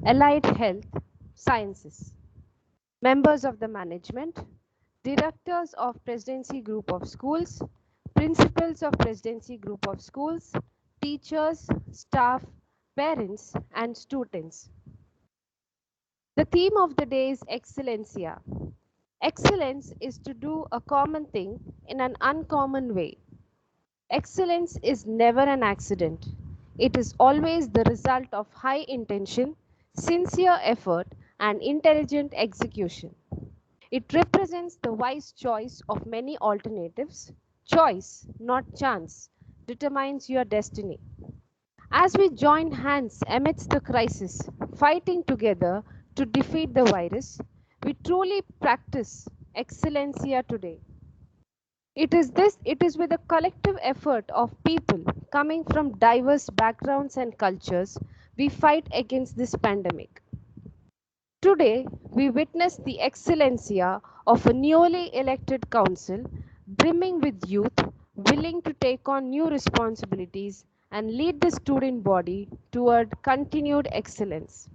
Allied Health Sciences, members of the management, directors of Presidency Group of Schools, principals of Presidency Group of Schools, teachers, staff, parents, and students. The theme of the day is Excellencia. Excellence is to do a common thing in an uncommon way. Excellence is never an accident. It is always the result of high intention, sincere effort, and intelligent execution. It represents the wise choice of many alternatives. Choice, not chance, determines your destiny. As we join hands amidst the crisis, fighting together to defeat the virus, we truly practice excellencia today. It is with a collective effort of people coming from diverse backgrounds and cultures we fight against this pandemic. Today, we witness the excellencia of a newly elected council brimming with youth, willing to take on new responsibilities and lead the student body toward continued excellence.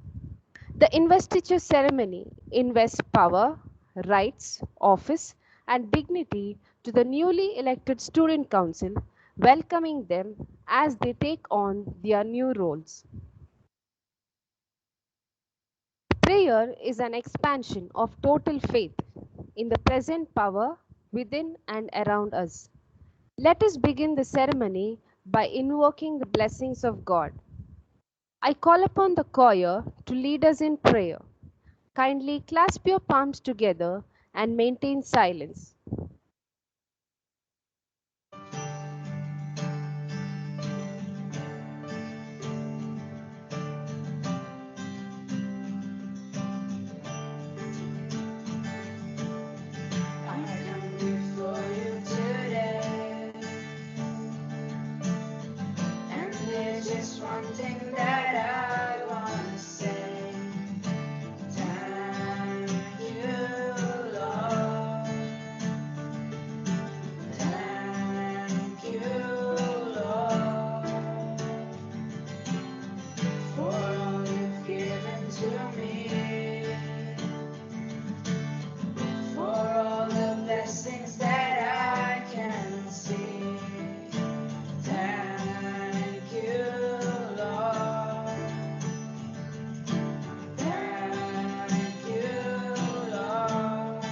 The investiture ceremony invests power, rights, office, and dignity to the newly elected student council, welcoming them as they take on their new roles. Prayer is an expansion of total faith in the present power within and around us. Let us begin the ceremony by invoking the blessings of God. I call upon the choir to lead us in prayer. Kindly clasp your palms together and maintain silence. I come before you today, and there's just one thing that I want to say. Thank you, Lord. Thank you, Lord, for all you've given to me, for all the blessings that I can see. Thank you, Lord. Thank you, Lord.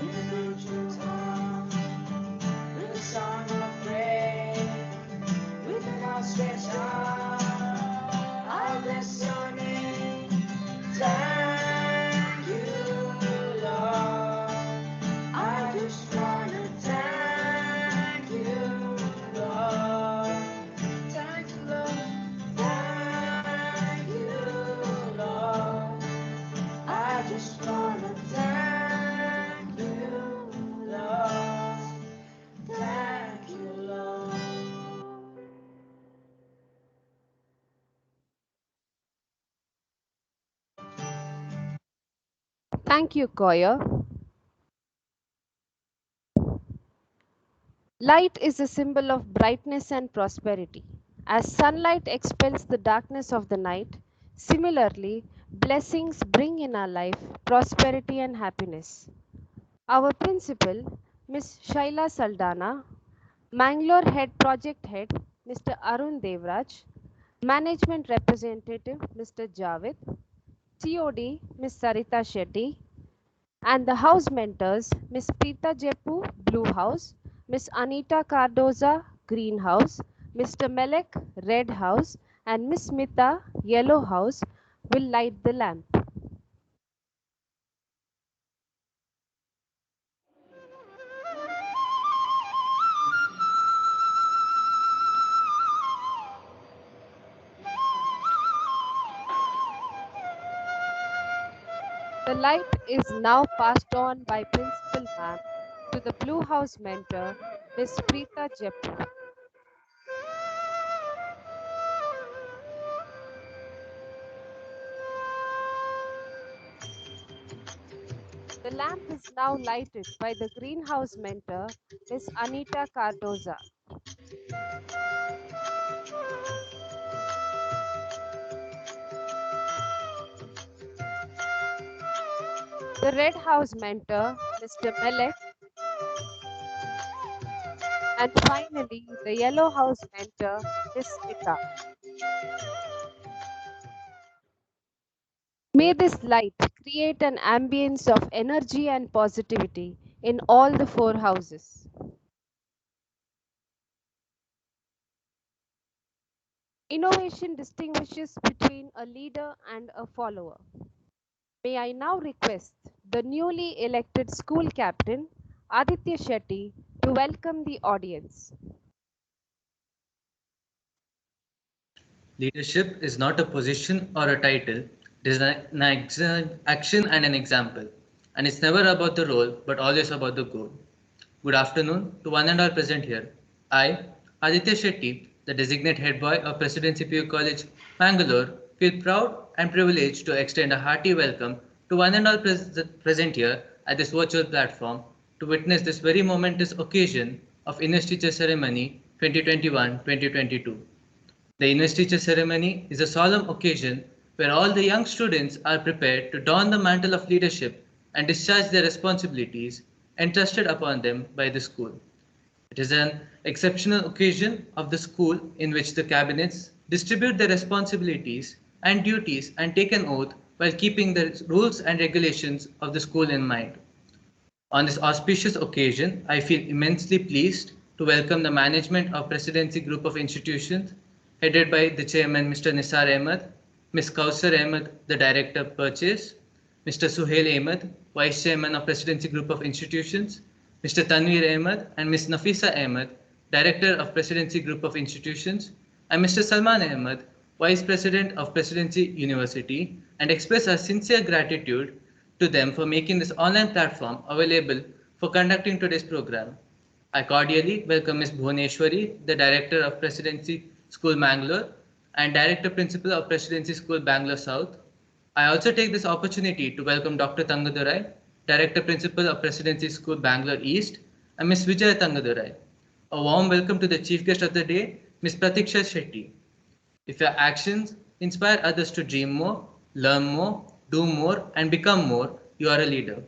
With a true tongue, with a song of praise, with an outstretched arm, I bless your name. Thank you, Lord. I just wanna thank you, Lord. Thank you, Lord. Thank you, Lord. I just wanna thank you, Lord. Thank you, Lord. Thank you, choir. Light is a symbol of brightness and prosperity. As sunlight expels the darkness of the night, similarly, blessings bring in our life prosperity and happiness. Our principal, Ms. Shaila Saldana, Mangalore Head Project Head, Mr. Arun Devraj, Management Representative, Mr. Javed, COD, Ms. Sarita Shetty, and the house mentors, Ms. Preeta Jepu, Blue House, Ms. Anita Cardoza, Green House, Mr. Melek, Red House, and Ms. Smita, Yellow House, will light the lamp. The light is now passed on by Principal Ma'am to the Blue House mentor, Ms. Preeta Jepu. The lamp is now lighted by the greenhouse mentor, Ms. Anita Cardoza. The Red House mentor, Mr. Melek, and finally, the Yellow House mentor, Miss Mika. May this light create an ambience of energy and positivity in all the four houses. Innovation distinguishes between a leader and a follower. May I now request the newly elected school captain, Aditya Shetty, to welcome the audience. Leadership is not a position or a title, it is action and an example. And it's never about the role, but always about the goal. Good afternoon to one and all present here. I, Aditya Shetty, the designate head boy of Presidency PU College, Bangalore, feel proud and privileged to extend a hearty welcome to one and all present here at this virtual platform to witness this very momentous occasion of Investiture Ceremony 2021-2022. The investiture ceremony is a solemn occasion where all the young students are prepared to don the mantle of leadership and discharge their responsibilities entrusted upon them by the school. It is an exceptional occasion of the school in which the cabinets distribute their responsibilities and duties and take an oath while keeping the rules and regulations of the school in mind. On this auspicious occasion, I feel immensely pleased to welcome the management of Presidency Group of Institutions, headed by the Chairman Mr. Nisar Ahmed, Ms. Kausar Ahmed, the Director of Purchase, Mr. Suhail Ahmed, Vice Chairman of Presidency Group of Institutions, Mr. Tanveer Ahmed and Ms. Nafisa Ahmed, Director of Presidency Group of Institutions, and Mr. Salman Ahmed, Vice President of Presidency University, and express our sincere gratitude to them for making this online platform available for conducting today's program. I cordially welcome Ms. Bhuvaneshwari, the Director of Presidency School Bangalore and Director Principal of Presidency School Bangalore South. I also take this opportunity to welcome Dr. Tangadurai, Director Principal of Presidency School Bangalore East, and Ms. Vijaya Tangadurai. A warm welcome to the Chief Guest of the day, Ms. Pratiksha Shetty. If your actions inspire others to dream more, learn more, do more, and become more, you are a leader.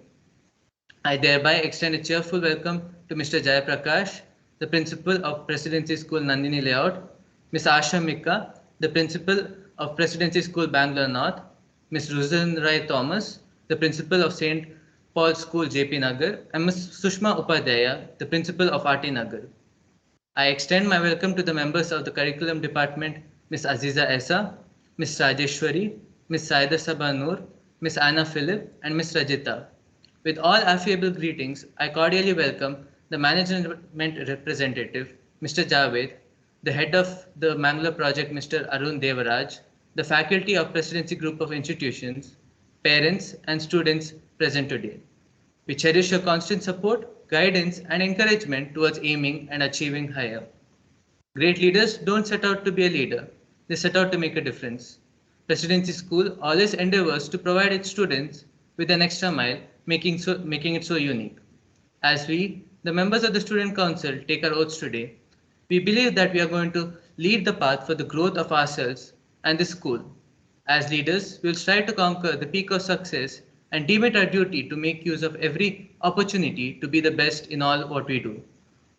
I thereby extend a cheerful welcome to Mr. Jaya Prakash, the Principal of Presidency School Nandini Layout, Ms. Asha Mikka, the Principal of Presidency School Bangalore North, Ms. Ruzan Rai Thomas, the Principal of St. Paul's School JP Nagar, and Ms. Sushma Upadhyaya, the Principal of RT Nagar. I extend my welcome to the members of the Curriculum Department, Ms. Aziza Essa, Ms. Rajeshwari, Ms. Saida Sabanur, Ms. Anna Philip, and Ms. Rajita. With all affable greetings, I cordially welcome the management representative, Mr. Javed, the head of the Mangalore project, Mr. Arun Devaraj, the faculty of Presidency Group of Institutions, parents, and students present today. We cherish your constant support, guidance, and encouragement towards aiming and achieving higher. Great leaders don't set out to be a leader, they set out to make a difference. Presidency School always endeavors to provide its students with an extra mile, making it so unique. As we, the members of the Student Council, take our oaths today, we believe that we are going to lead the path for the growth of ourselves and the school. As leaders, we will strive to conquer the peak of success and deem it our duty to make use of every opportunity to be the best in all what we do.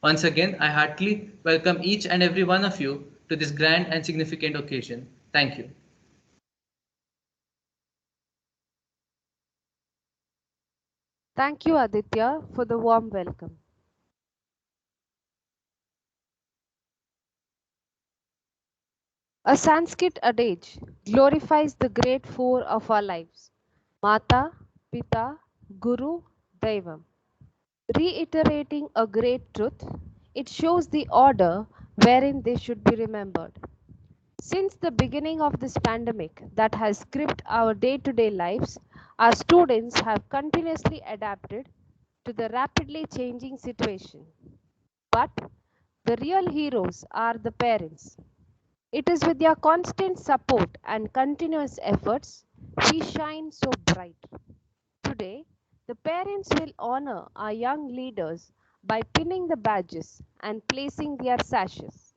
Once again, I heartily welcome each and every one of you to this grand and significant occasion. Thank you. Thank you, Aditya, for the warm welcome. A Sanskrit adage glorifies the great four of our lives: Mata, Pita, Guru, Daivam. Reiterating a great truth, it shows the order wherein they should be remembered. Since the beginning of this pandemic that has gripped our day to day lives, our students have continuously adapted to the rapidly changing situation. But the real heroes are the parents. It is with their constant support and continuous efforts we shine so bright. Today, the parents will honor our young leaders by pinning the badges and placing their sashes.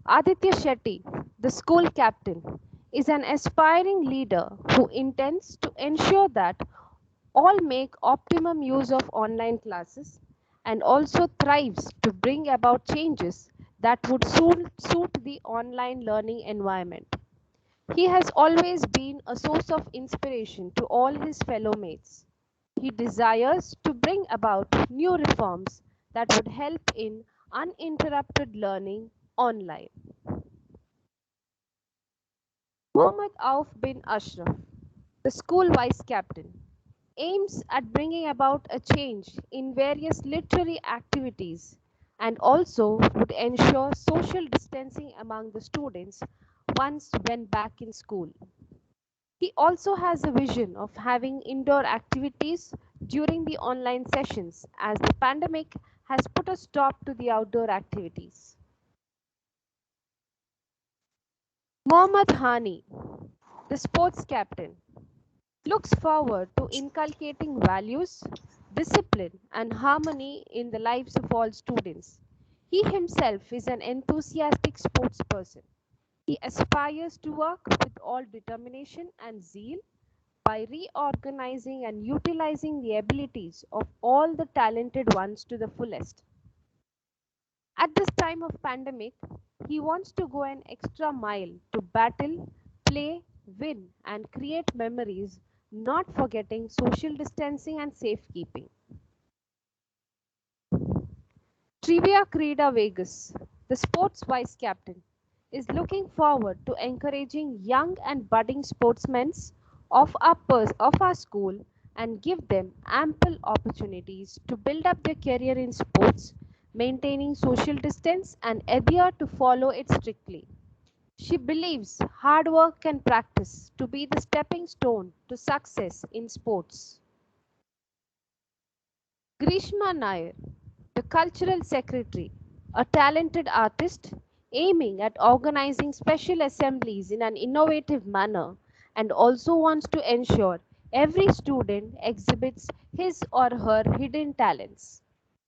Aditya Shetty, the school captain, is an aspiring leader who intends to ensure that all make optimum use of online classes and also thrives to bring about changes that would suit the online learning environment. He has always been a source of inspiration to all his fellow mates. He desires to bring about new reforms that would help in uninterrupted learning online. Mohammad Auf bin Ashraf, the school vice captain, aims at bringing about a change in various literary activities and also would ensure social distancing among the students once when back in school. He also has a vision of having indoor activities during the online sessions as the pandemic has put a stop to the outdoor activities. Mohammad Hani, the sports captain, looks forward to inculcating values, discipline, and harmony in the lives of all students. He himself is an enthusiastic sports person. He aspires to work with all determination and zeal by reorganizing and utilizing the abilities of all the talented ones to the fullest. At this time of pandemic, he wants to go an extra mile to battle, play, win, and create memories, not forgetting social distancing and safekeeping. Trivia Crida Vegas, the sports vice captain, is looking forward to encouraging young and budding sportsmen of our school and give them ample opportunities to build up their career in sports, maintaining social distance and adhere to follow it strictly. She believes hard work and practice to be the stepping stone to success in sports. Grishma Nair, the cultural secretary, a talented artist aiming at organizing special assemblies in an innovative manner and also wants to ensure every student exhibits his or her hidden talents,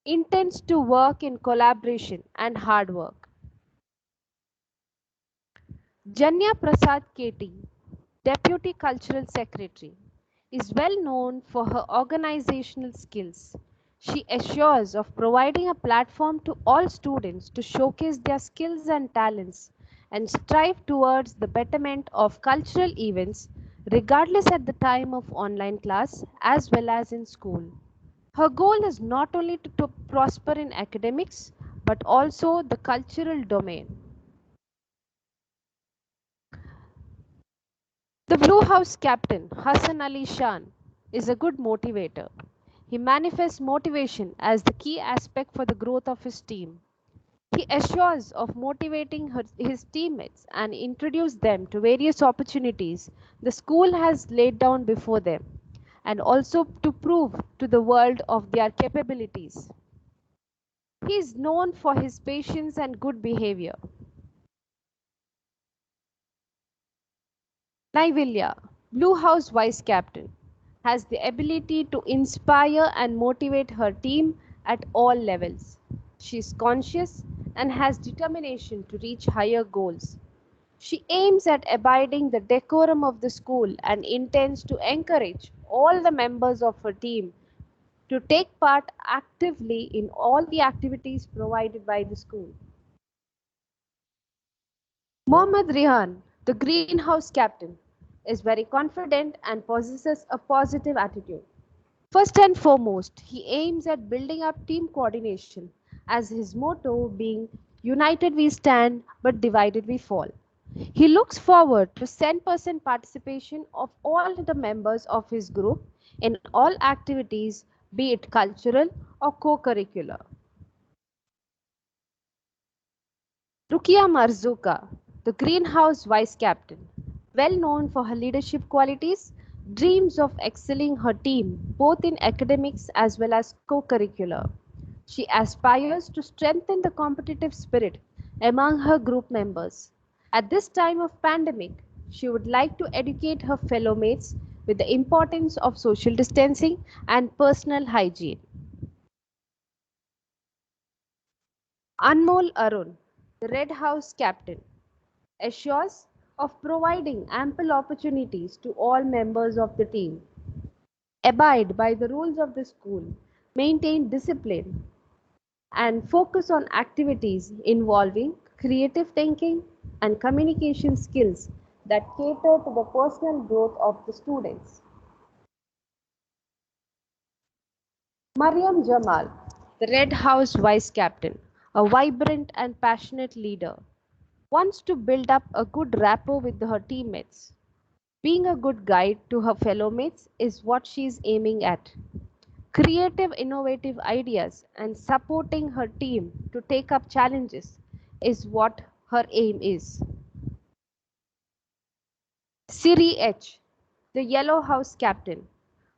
intends to work in collaboration and hard work. Janya Prasad Keti, Deputy Cultural Secretary, is well known for her organizational skills. She assures of providing a platform to all students to showcase their skills and talents and strive towards the betterment of cultural events regardless at the time of online class as well as in school. Her goal is not only to prosper in academics but also the cultural domain. The Blue House captain, Hassan Ali Shan, is a good motivator. He manifests motivation as the key aspect for the growth of his team. He assures of motivating his teammates and introduce them to various opportunities the school has laid down before them and also to prove to the world of their capabilities. He is known for his patience and good behavior. Naivilya, Blue House vice captain, has the ability to inspire and motivate her team at all levels. She is conscious and has determination to reach higher goals. She aims at abiding the decorum of the school and intends to encourage all the members of her team to take part actively in all the activities provided by the school. Mohammad Rihan, the greenhouse captain, is very confident and possesses a positive attitude. First and foremost, he aims at building up team coordination, as his motto being United we stand, but divided we fall. He looks forward to 10% participation of all the members of his group in all activities, be it cultural or co curricular. Rukia Marzuka, the greenhouse vice captain, well known for her leadership qualities, dreams of excelling her team both in academics as well as co curricular. She aspires to strengthen the competitive spirit among her group members. At this time of pandemic, she would like to educate her fellow mates with the importance of social distancing and personal hygiene. Anmol Arun, the Red House captain, assures of providing ample opportunities to all members of the team, abide by the rules of the school, maintain discipline, and focus on activities involving creative thinking and communication skills that cater to the personal growth of the students. Mariam Jamal, the Red House Vice Captain, a vibrant and passionate leader, wants to build up a good rapport with her teammates. Being a good guide to her fellow mates is what she is aiming at. Creative, innovative ideas and supporting her team to take up challenges is what her aim is. Siri H, the Yellow House captain,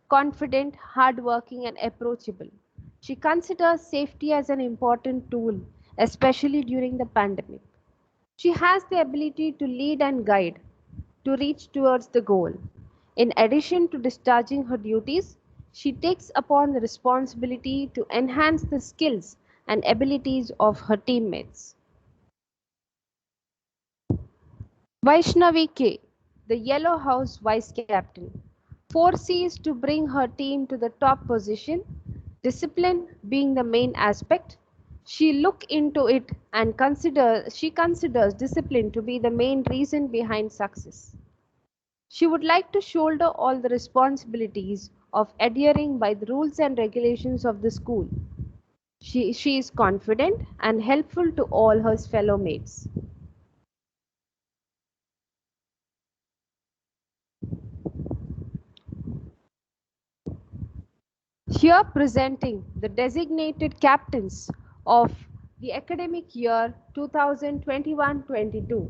confident, hardworking, and approachable. She considers safety as an important tool, especially during the pandemic. She has the ability to lead and guide to reach towards the goal. In addition to discharging her duties, she takes upon the responsibility to enhance the skills and abilities of her teammates. Vaishnavi K, the Yellow House vice captain, foresees to bring her team to the top position, discipline being the main aspect. She look into it and she considers discipline to be the main reason behind success. She would like to shoulder all the responsibilities of adhering by the rules and regulations of the school. She is confident and helpful to all her fellow mates. Here presenting the designated captains of the academic year 2021-22.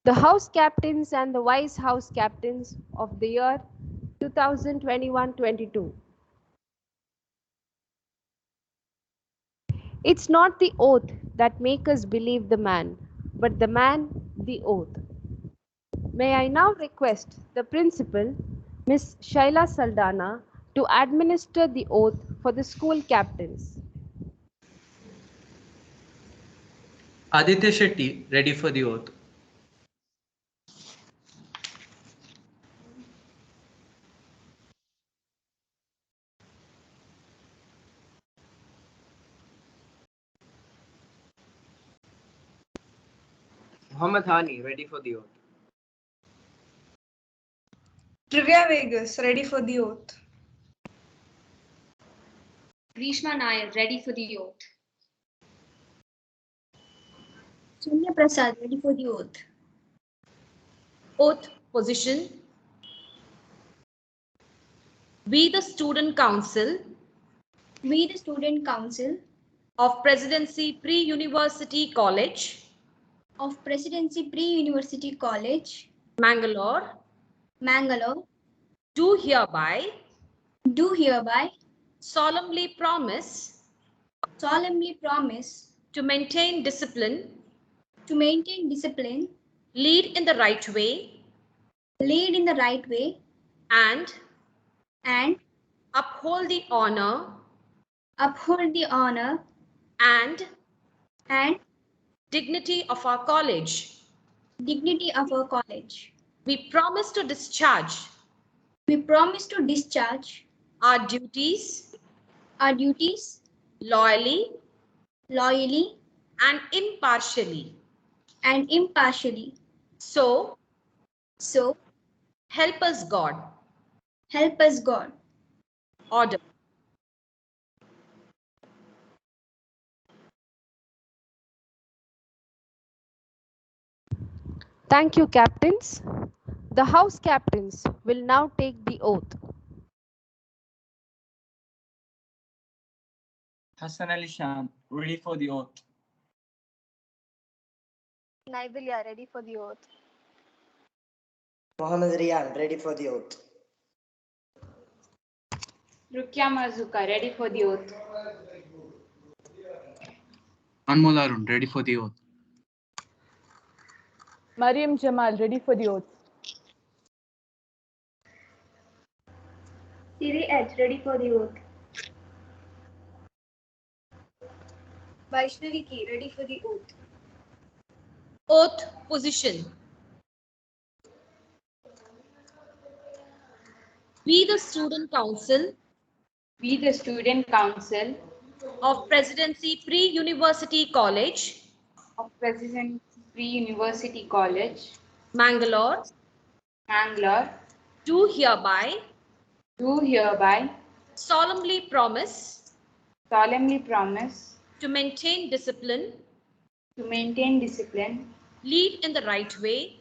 The house captains and the vice house captains of the year 2021-22. It's not the oath that makes us believe the man, but the man the oath. May I now request the principal, Miss Shaila Saldana, to administer the oath for the school captains. Aditya Shetty, ready for the oath. Muhammad Hani, ready for the oath. Trivia Vegas, ready for the oath. Grishma Nair, ready for the oath. Sonia Prasad, ready for the oath. Oath position. We, the Student Council We, the Student Council of Presidency Pre-University College, of Presidency Pre-University College, Mangalore, Mangalore, do hereby do hereby solemnly promise promise to maintain discipline, lead in the right way, and and uphold the honor and and dignity of our college. dignity of our college. We promise to discharge We promise to discharge our duties our duties loyally loyally and impartially. and impartially. So, So, help us God. help us God. Order. Thank you, captains. The house captains will now take the oath. Hassan Ali Shan, ready for the oath. Naibilya, ready for the oath. Mohammed Riyan, ready for the oath. Rukya Marzuka, ready for the oath. Anmol Arun, ready for the oath. Mariam Jamal, ready for the oath. Siri H, ready for the oath. Vaishnavi K, ready for the oath. Oath position. We, the Student Council We, the Student Council of Presidency Pre-University College, of Presidency Pre-University College, Mangalore, Mangalore, do hereby solemnly promise to maintain discipline, lead in the right way,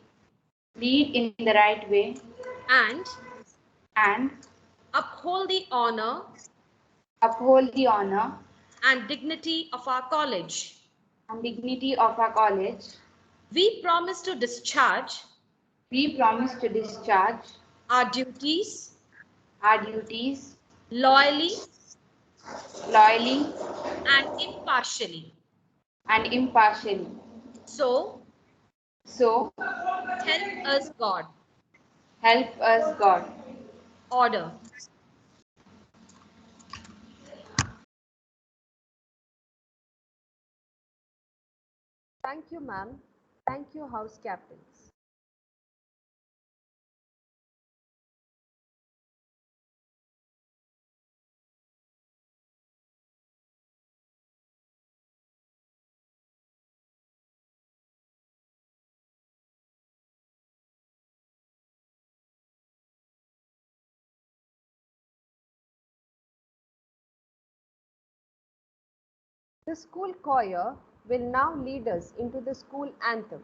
and uphold the honor and dignity of our college. We promise to discharge our duties loyally and impartially. So, help us God. Order. Thank you, ma'am. Thank you, house captains. The school choir will now lead us into the school anthem.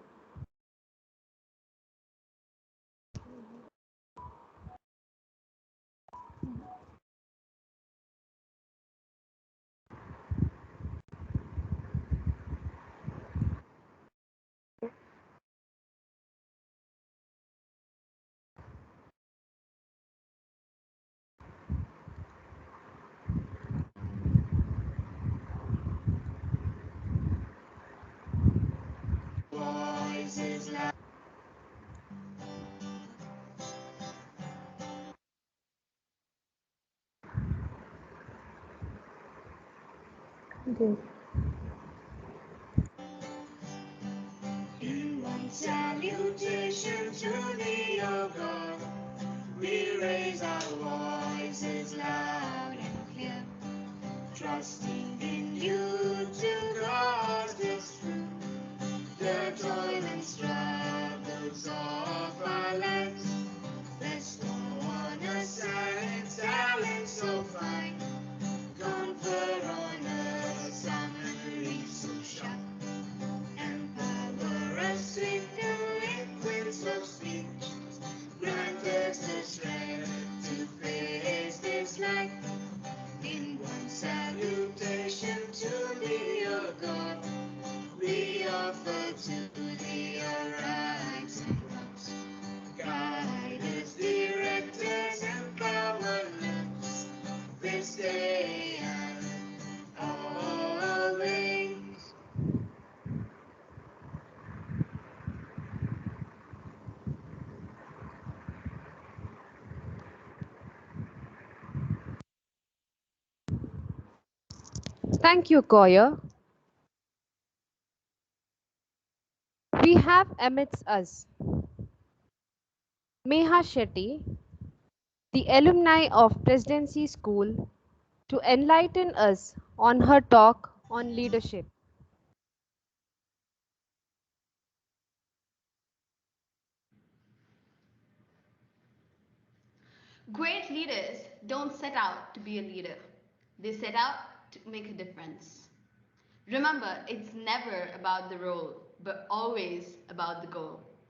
Voices loud. In one salutation to thee, O God, we raise our voices loud and clear, trusting in you to cause this truth. The toil and struggles of our lives, bestow on us silent talent so fine, confer on us harmony so sharp, empower us with the liquids of speech, grant us the strength to face this life. In one salutation to thee, O God, we offer to thee our rights and wrongs. Guide us, direct us, empower us this day and always. Thank you, choir. We have amidst us Meha Shetty, the alumni of Presidency School, to enlighten us on her talk on leadership. Great leaders don't set out to be a leader. They set out to make a difference. Remember, it's never about the role, but always about the goal.